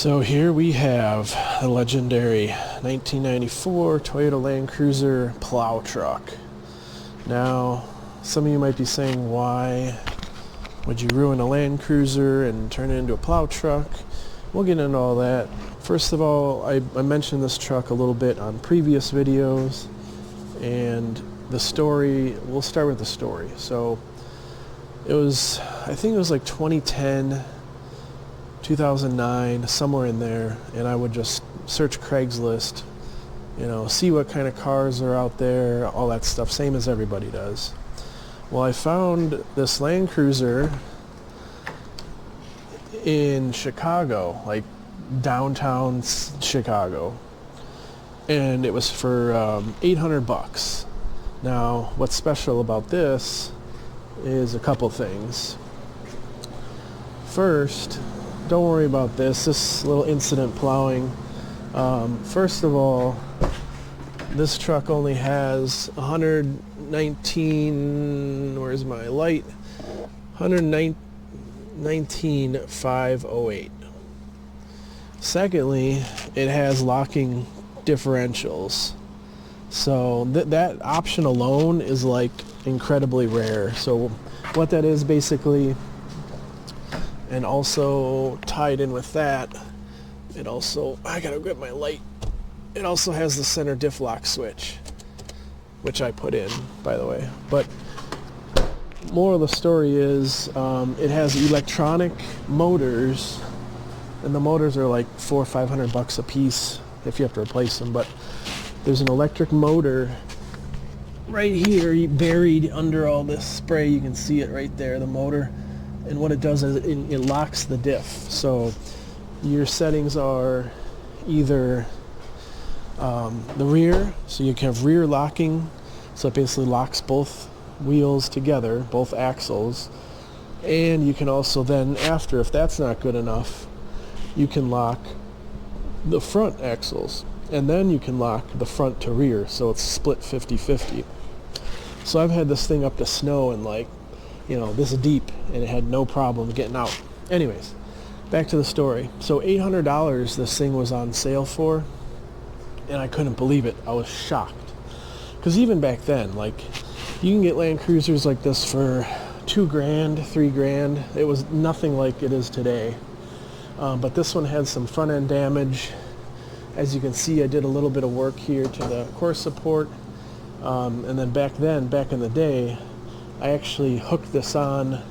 So here we have the legendary 1994 Toyota Land Cruiser plow truck. Now, some of you might be saying, why would you ruin a Land Cruiser and turn it into a plow truck? We'll get into all that. First of all, I mentioned this truck a little bit on previous videos, and the story, we'll start with the story. So it was, I think it was like 2010, 2009, somewhere in there, and I would just search Craigslist, you know, see what kind of cars are out there, all that stuff, same as everybody does. Well, I found this Land Cruiser in Chicago, like downtown Chicago, and it was for 800 bucks. Now, what's special about this is a couple things. First, don't worry about this little incident plowing. First of all, this truck only has 119, where's my light? 119,508. Secondly, it has locking differentials. So that option alone is like incredibly rare. So what that is basically, and also tied in with that, it also, I gotta grab my light, it also has the center diff lock switch, which I put in, by the way. But moral of the story is, it has electronic motors, and the motors are like $400 or $500 a piece if you have to replace them. But there's an electric motor right here buried under all this spray. You can see it right there, the motor. And what it does is it locks the diff. So your settings are either the rear, so you can have rear locking, so it basically locks both wheels together, both axles. And you can also then, after, if that's not good enough, you can lock the front axles. And then you can lock the front to rear, so it's split 50-50. So I've had this thing up to snow and like, you know, this deep, and it had no problem getting out. Anyways, back to the story. So $800 this thing was on sale for, and I couldn't believe it. I was shocked. Because even back then, like, you can get Land Cruisers like this for $2 grand, $3 grand. It was nothing like it is today. But this one had some front end damage. As you can see, I did a little bit of work here to the core support. And then back in the day, I actually hooked this on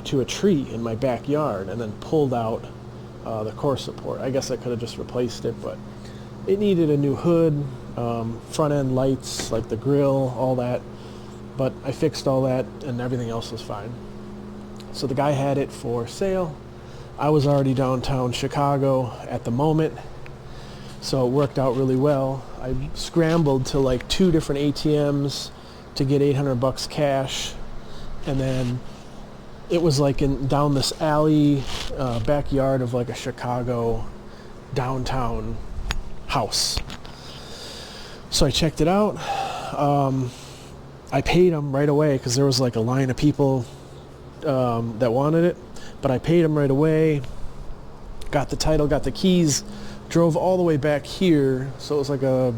to a tree in my backyard and then pulled out the core support. I guess I could have just replaced it, but it needed a new hood, front end lights, like the grill, all that. But I fixed all that and everything else was fine. So the guy had it for sale. I was already downtown Chicago at the moment, so it worked out really well. I scrambled to like 2 different ATMs to get 800 bucks cash, and then it was like down this alley, backyard of like a Chicago downtown house. So I checked it out. I paid him right away because there was like a line of people that wanted it, but I paid him right away, got the title, got the keys, drove all the way back here. So it was like a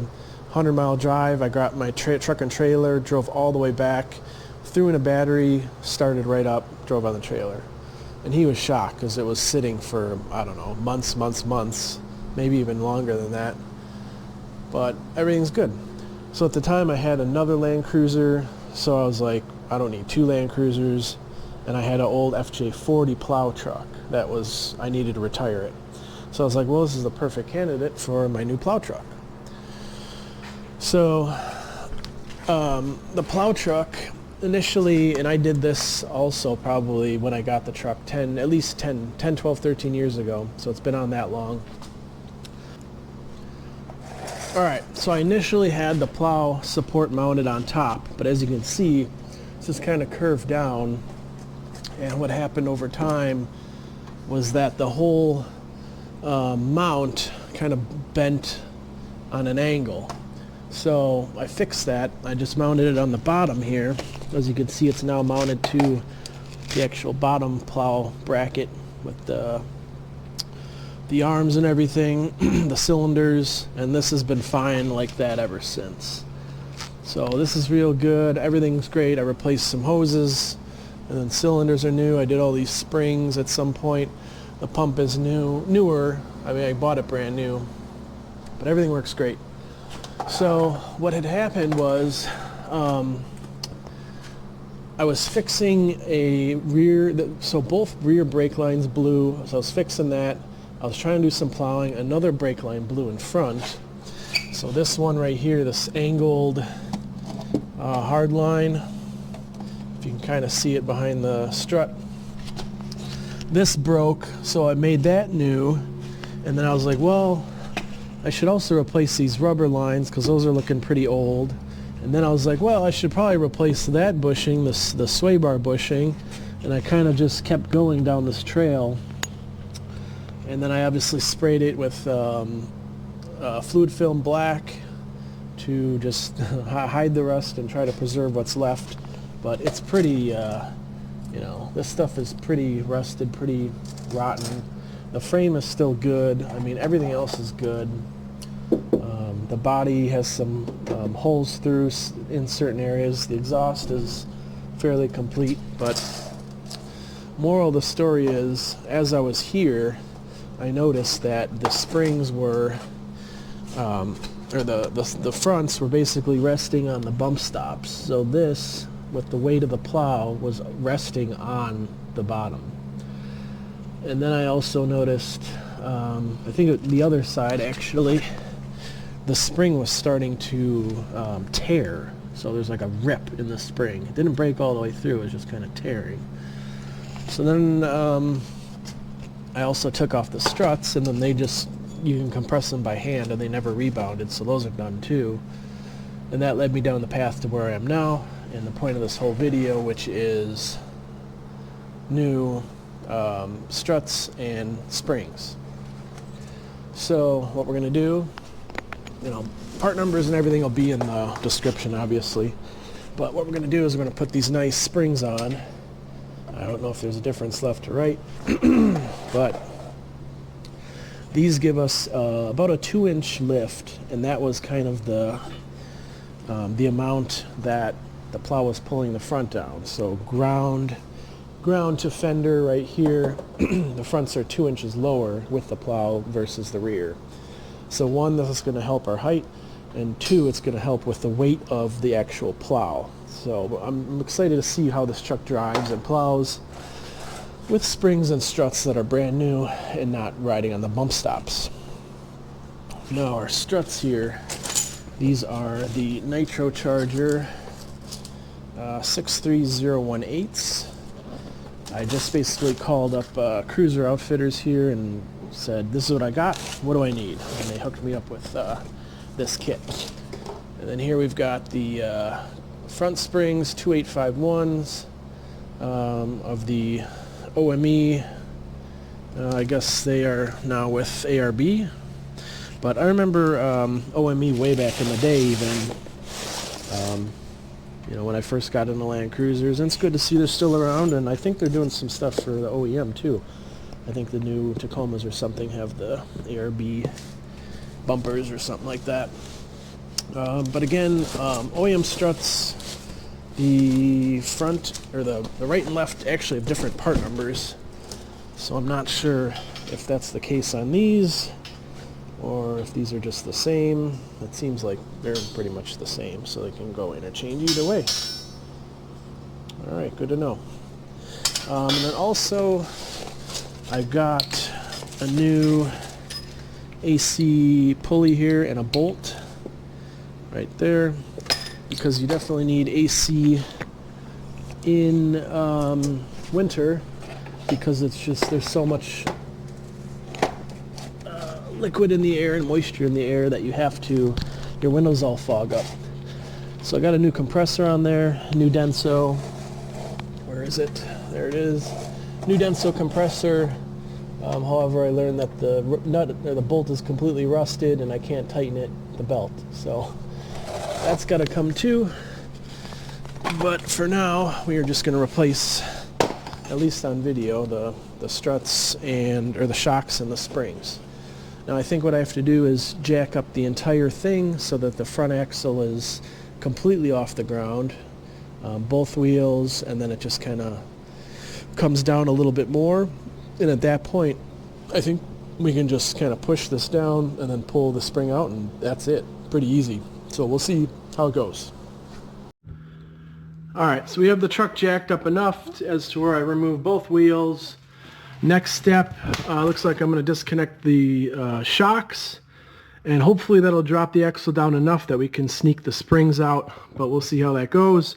100-mile drive. I got my truck and trailer, drove all the way back, threw in a battery, started right up, drove on the trailer. And he was shocked because it was sitting for, I don't know, months, maybe even longer than that. But everything's good. So at the time I had another Land Cruiser, so I was like, I don't need 2 Land Cruisers. And I had an old FZJ80 plow truck that was, I needed to retire it. So I was like, well, this is the perfect candidate for my new plow truck. So the plow truck initially, and I did this also probably when I got the truck 10, 12, 13 years ago. So it's been on that long. Alright, so I initially had the plow support mounted on top, but as you can see, it's just kind of curved down. And what happened over time was that the whole mount kind of bent on an angle. So I fixed that. I just mounted it on the bottom here. As you can see, it's now mounted to the actual bottom plow bracket with the the arms and everything, the cylinders, and this has been fine like that ever since. So this is real good. Everything's great. I replaced some hoses, and then cylinders are new. I did all these springs at some point. The pump is newer. I mean, I bought it brand new, but everything works great. So what had happened was I was fixing a rear, so both rear brake lines blew, so I was fixing that. I was trying to do some plowing. Another brake line blew in front. So this one right here, this angled hard line, if you can kind of see it behind the strut, this broke, so I made that new. And then I was like, well, I should also replace these rubber lines because those are looking pretty old. And then I was like, well, I should probably replace that bushing, the sway bar bushing. And I kind of just kept going down this trail. And then I obviously sprayed it with fluid film black to just hide the rust and try to preserve what's left. But it's pretty, you know, this stuff is pretty rusted, pretty rotten. The frame is still good. I mean, everything else is good. The body has some holes through in certain areas. The exhaust is fairly complete. But moral of the story is, as I was here, I noticed that the springs were, or the fronts were basically resting on the bump stops. So this, with the weight of the plow, was resting on the bottom. And then I also noticed, I think the other side actually, the spring was starting to tear. So there's like a rip in the spring. It didn't break all the way through, it was just kind of tearing. So then I also took off the struts, and then you can compress them by hand, and they never rebounded, so those are done too. And that led me down the path to where I am now, and the point of this whole video, which is new struts and springs. So what we're going to do, you know, part numbers and everything will be in the description, obviously. But what we're going to do is we're going to put these nice springs on. I don't know if there's a difference left or right, but these give us about a 2-inch lift, and that was kind of the amount that the plow was pulling the front down. So ground to fender right here, the fronts are 2 inches lower with the plow versus the rear. So one, this is going to help our height, and two, it's going to help with the weight of the actual plow. So I'm excited to see how this truck drives and plows with springs and struts that are brand new and not riding on the bump stops. Now our struts here, these are the Nitrocharger 63018s. I just basically called up Cruiser Outfitters here and said, this is what I got, what do I need? And they hooked me up with this kit. And then here we've got the front springs, 2851s of the OME. I guess they are now with ARB. But I remember OME way back in the day even, you know, when I first got into Land Cruisers. And it's good to see they're still around, and I think they're doing some stuff for the OEM too. I think the new Tacomas or something have the ARB bumpers or something like that. But again, OEM struts, the front, or the right and left actually have different part numbers. So I'm not sure if that's the case on these, or if these are just the same. It seems like they're pretty much the same, so they can go interchange either way. Alright, good to know. And then also, I've got a new AC pulley here and a bolt right there, because you definitely need AC in winter, because it's just, there's so much liquid in the air and moisture in the air that you have to, your windows all fog up. So I got a new compressor on there, new Denso. Where is it? There it is. New Denso compressor. However, I learned that the nut or the bolt is completely rusted and I can't tighten it, the belt. So that's got to come too. But for now, we are just going to replace at least on video, the struts or the shocks and the springs. Now I think what I have to do is jack up the entire thing so that the front axle is completely off the ground, both wheels, and then it just kind of comes down a little bit more. And at that point, I think we can just kind of push this down and then pull the spring out, and that's it. Pretty easy. So we'll see how it goes. Alright, so we have the truck jacked up enough as to where I remove both wheels. Next step, looks like I'm going to disconnect the shocks, and hopefully that'll drop the axle down enough that we can sneak the springs out, but we'll see how that goes.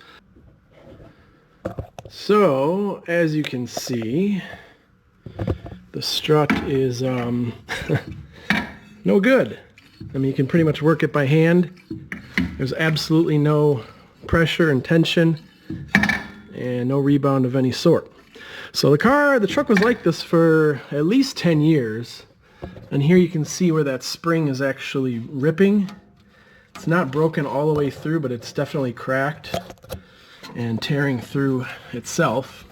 So, as you can see, the strut is no good. I mean, you can pretty much work it by hand. There's absolutely no pressure and tension, and no rebound of any sort. So the truck was like this for at least 10 years. And here you can see where that spring is actually ripping. It's not broken all the way through, but it's definitely cracked and tearing through itself.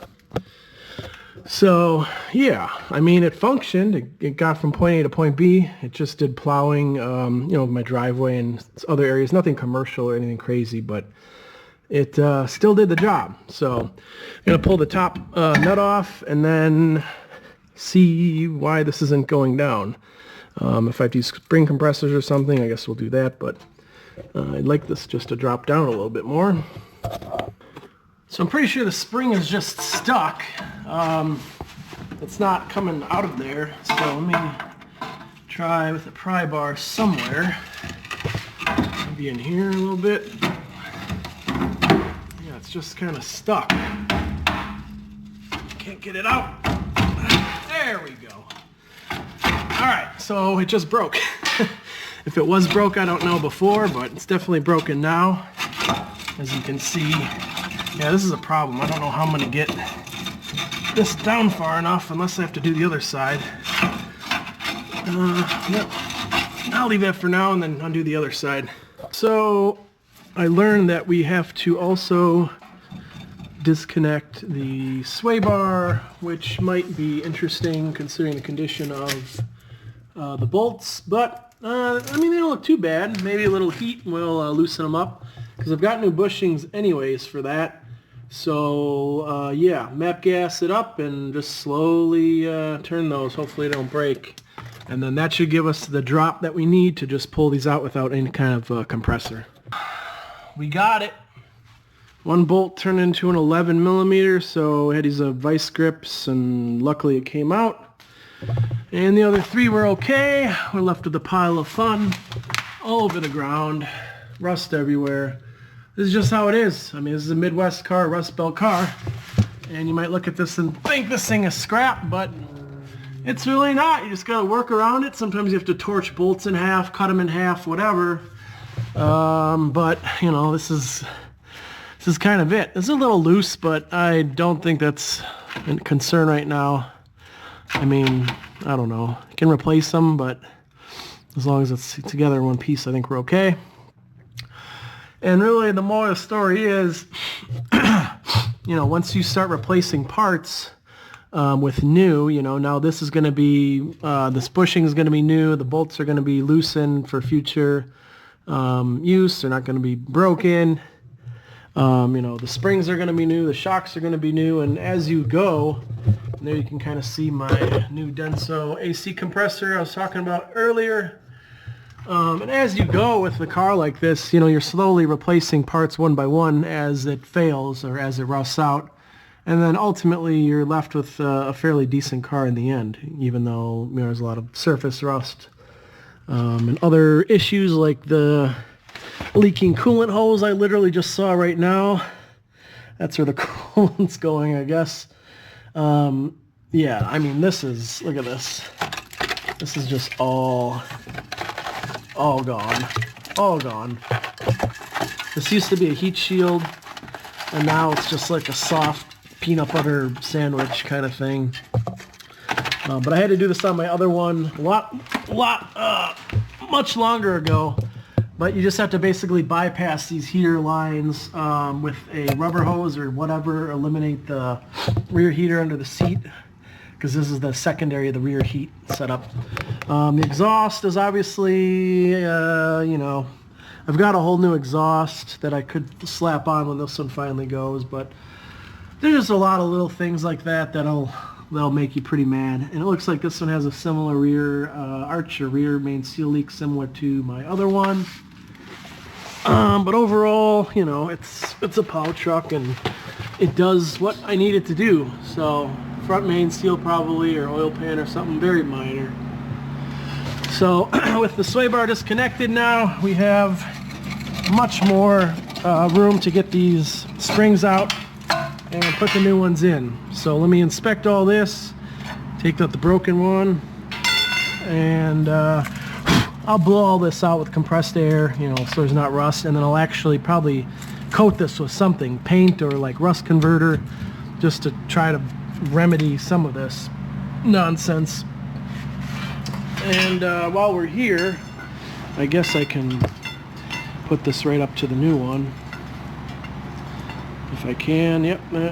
So yeah, I mean, it functioned. It got from point A to point B. It just did plowing, my driveway and other areas. Nothing commercial or anything crazy, but it still did the job. So I'm going to pull the top nut off and then see why this isn't going down. If I have to use spring compressors or something, I guess we'll do that, but I'd like this just to drop down a little bit more. So I'm pretty sure the spring is just stuck. It's not coming out of there, so let me try with a pry bar somewhere. Maybe in here a little bit. Yeah, it's just kind of stuck. Can't get it out. There we go. Alright, so it just broke. If it was broke, I don't know before, but it's definitely broken now. As you can see, yeah, this is a problem. I don't know how I'm going to get this down far enough unless I have to do the other side. Yep. I'll leave that for now and then undo the other side. So I learned that we have to also disconnect the sway bar, which might be interesting considering the condition of the bolts, but I mean, they don't look too bad. Maybe a little heat will loosen them up, because I've got new bushings anyways for that. So yeah, map gas it up and just slowly turn those. Hopefully they don't break, and then that should give us the drop that we need to just pull these out without any kind of compressor. We got it. One bolt turned into an 11 millimeter, so I had these vice grips, and luckily it came out. And the other three were okay. We're left with a pile of fun all over the ground, rust everywhere. This is just how it is. I mean, this is a Midwest car, Rust Belt car, and you might look at this and think this thing is scrap, but it's really not. You just gotta work around it. Sometimes you have to torch bolts in half, cut them in half, whatever. But you know, this is kind of it. It's a little loose, but I don't think that's a concern right now. I mean, I don't know. I can replace them, but as long as it's together in one piece, I think we're okay. And really, the moral of the story is, you know, once you start replacing parts with new, you know, now this is going to be, this bushing is going to be new, the bolts are going to be loosened for future use, they're not going to be broken. You know, the springs are going to be new, the shocks are going to be new, and as you go, there you can kind of see my new Denso AC compressor I was talking about earlier. And as you go with the car like this, you know, you're slowly replacing parts one by one as it fails or as it rusts out. And then ultimately you're left with a fairly decent car in the end, even though, you know, there's a lot of surface rust. And other issues like the leaking coolant hose I literally just saw right now. That's where the coolant's going, I guess. Yeah, I mean, this is, look at this. This is just all gone. All gone. This used to be a heat shield, and now it's just like a soft peanut butter sandwich kind of thing. But I had to do this on my other one much longer ago. But you just have to basically bypass these heater lines with a rubber hose or whatever, eliminate the rear heater under the seat, because this is the secondary of the rear heat setup. The exhaust is obviously, you know, I've got a whole new exhaust that I could slap on when this one finally goes, but there's just a lot of little things like that that'll make you pretty mad. And it looks like this one has a similar rear arch or rear main seal leak similar to my other one. But overall, you know, it's a Plow truck and it does what I need it to do. So front main seal probably, or oil pan or something very minor. So with the sway bar disconnected now, we have much more room to get these springs out and put the new ones in. So let me inspect all this, take out the broken one, and I'll blow all this out with compressed air, you know, so there's not rust, and then I'll actually probably coat this with something, paint or like rust converter, just to try to remedy some of this nonsense. And while we're here, I guess I can put this right up to the new one. If I can, yep, there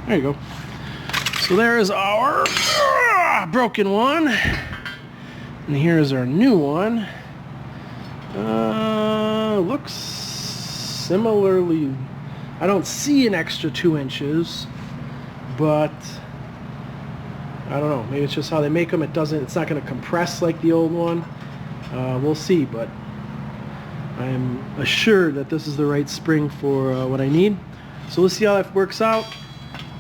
you go. So there's our broken one, and here's our new one. Looks similarly, I don't see an extra 2 inches, but I don't know, maybe it's just how they make them. It's not going to compress like the old one. We'll see, but I'm assured that this is the right spring for what I need. So let's see how that works out.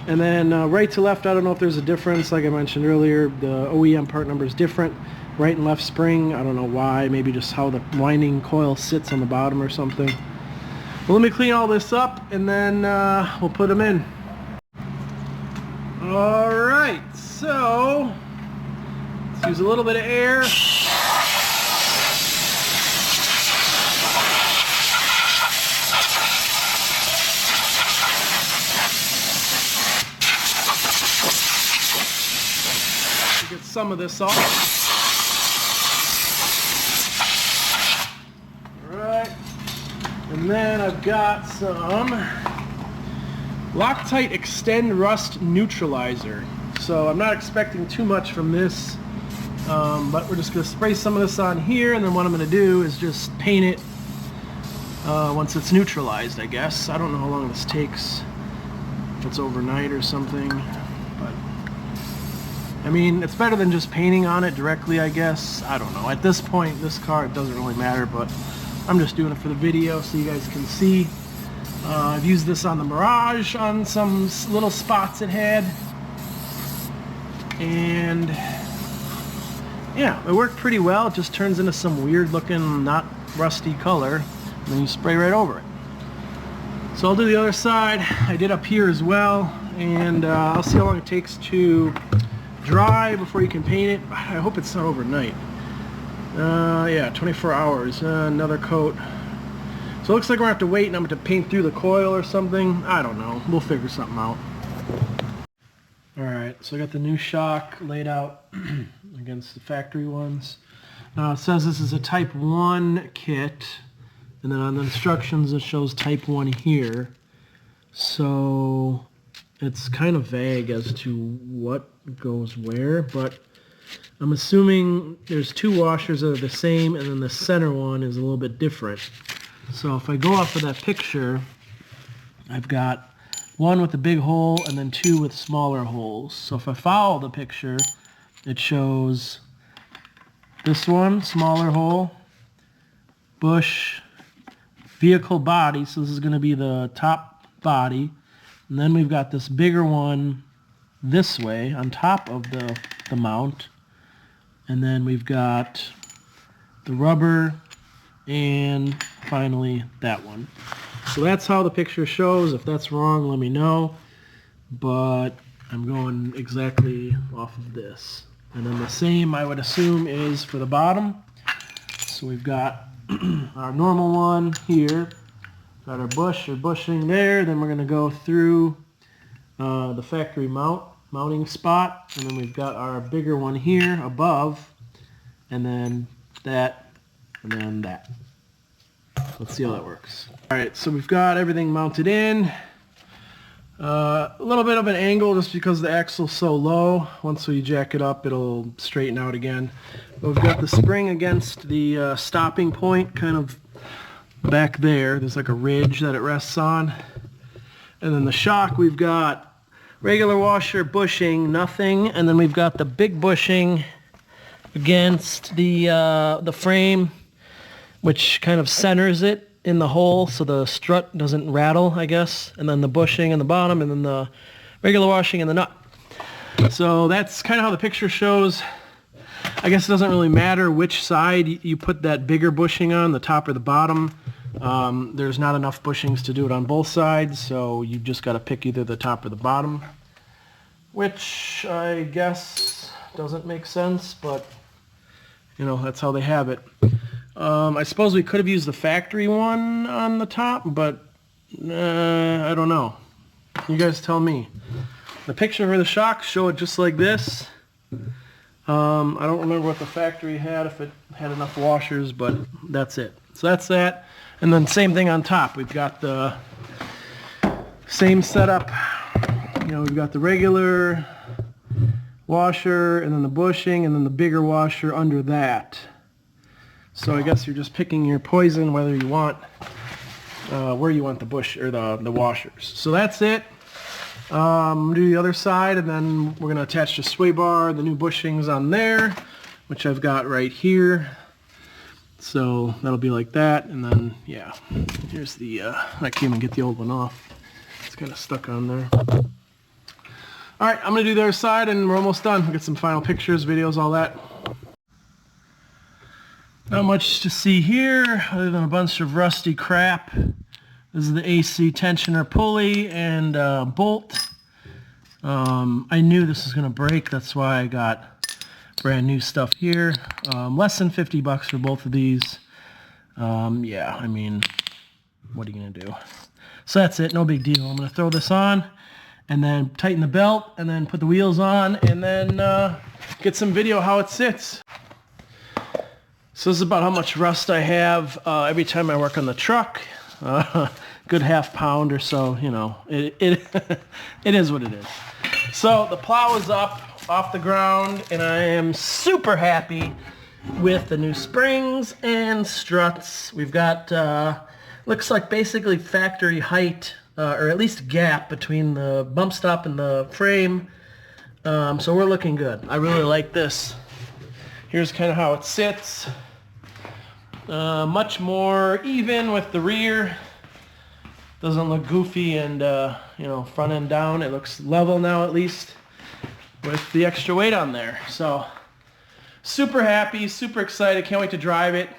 And then right to left, I don't know if there's a difference. Like I mentioned earlier, the OEM part number is different. Right and left spring, I don't know why. Maybe just how the winding coil sits on the bottom or something. Well, let me clean all this up and then we'll put them in. Alright, so let's use a little bit of air. Get some of this off. Alright, and then I've got some Loctite Extend Rust Neutralizer. So I'm not expecting too much from this, but we're just going to spray some of this on here, and then what I'm going to do is just paint it once it's neutralized, I guess. I don't know how long this takes, if it's overnight or something. I mean, it's better than just painting on it directly, I guess. I don't know. At this point, this car, it doesn't really matter, but I'm just doing it for the video so you guys can see. I've used this on the Mirage on some little spots it had. And yeah, it worked pretty well. It just turns into some weird looking, not rusty color. And then you spray right over it. So I'll do the other side. I did up here as well. And I'll see how long it takes to dry before you can paint it. I hope it's not overnight. Yeah, 24 hours. Another coat. So it looks like we're going to have to wait and I'm going to paint through the coil or something. I don't know. We'll figure something out. Alright, so I got the new shock laid out against the factory ones. Now it says this is a Type 1 kit, and then on the instructions it shows Type 1 here. So it's kind of vague as to what goes where, but I'm assuming there's 2 washers that are the same, and then the center one is a little bit different. So if I go off of that picture, I've got 1 with a big hole and then 2 with smaller holes. So if I follow the picture, it shows this one, smaller hole, bush, vehicle body, so this is going to be the top body, and then we've got this bigger one this way on top of the mount, and then we've got the rubber, and finally that one. So that's how the picture shows. If that's wrong, let me know, but I'm going exactly off of this. And then the same, I would assume, is for the bottom. So we've got our normal one here, got our bush or bushing there, then we're going to go through the factory mounting spot, and then we've got our bigger one here above, and then that, and then that. Let's see how that works. All right, so we've got everything mounted in. A little bit of an angle just because the axle's so low. Once we jack it up, it'll straighten out again. But we've got the spring against the stopping point kind of back there. There's like a ridge that it rests on. And then the shock, we've got regular washer, bushing, nothing. And then we've got the big bushing against the frame, which kind of centers it in the hole so the strut doesn't rattle, I guess. And then the bushing in the bottom, and then the regular washing in the nut. So that's kind of how the picture shows. I guess it doesn't really matter which side you put that bigger bushing on, the top or the bottom. There's not enough bushings to do it on both sides, so you just got to pick either the top or the bottom, which I guess doesn't make sense, but you know, that's how they have it. I suppose we could have used the factory one on the top, but I don't know. You guys tell me. The picture for the shocks show it just like this. I don't remember what the factory had, if it had enough washers, but that's it. So that's that. And then same thing on top. We've got the same setup. You know, we've got the regular washer, and then the bushing, and then the bigger washer under that. So I guess you're just picking your poison whether you want where you want the bush or the washers. So that's it. Do the other side, and then we're going to attach the sway bar, the new bushings on there, which I've got right here. So that'll be like that, and then yeah, here's the I can't even get the old one off. It's kind of stuck on there. All right, I'm going to do the other side, and we're almost done. We'll get some final pictures, videos, all that. Not much to see here other than a bunch of rusty crap. This is the AC tensioner pulley and bolt. I knew this was going to break, that's why I got brand new stuff here. Less than 50 bucks for both of these. Yeah, I mean, what are you going to do? So that's it, no big deal. I'm going to throw this on and then tighten the belt and then put the wheels on and then get some video how it sits. So this is about how much rust I have every time I work on the truck. Good half pound or so, you know. It is what it is. So the plow is up off the ground, and I am super happy with the new springs and struts. We've got, looks like basically factory height, or at least gap between the bump stop and the frame. So we're looking good. I really like this. Here's kind of how it sits. Much more even with the rear. Doesn't look goofy and you know, front end down. It looks level now, at least with the extra weight on there. So super happy, super excited. Can't wait to drive it.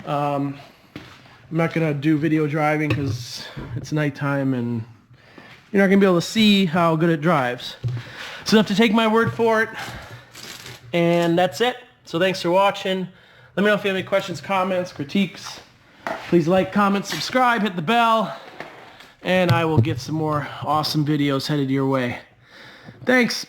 I'm not gonna do video driving because it's nighttime and you're not gonna be able to see how good it drives. So you have to take my word for it. And that's it. So thanks for watching. Let me know if you have any questions, comments, critiques. Please like, comment, subscribe, hit the bell, and I will get some more awesome videos headed your way. Thanks.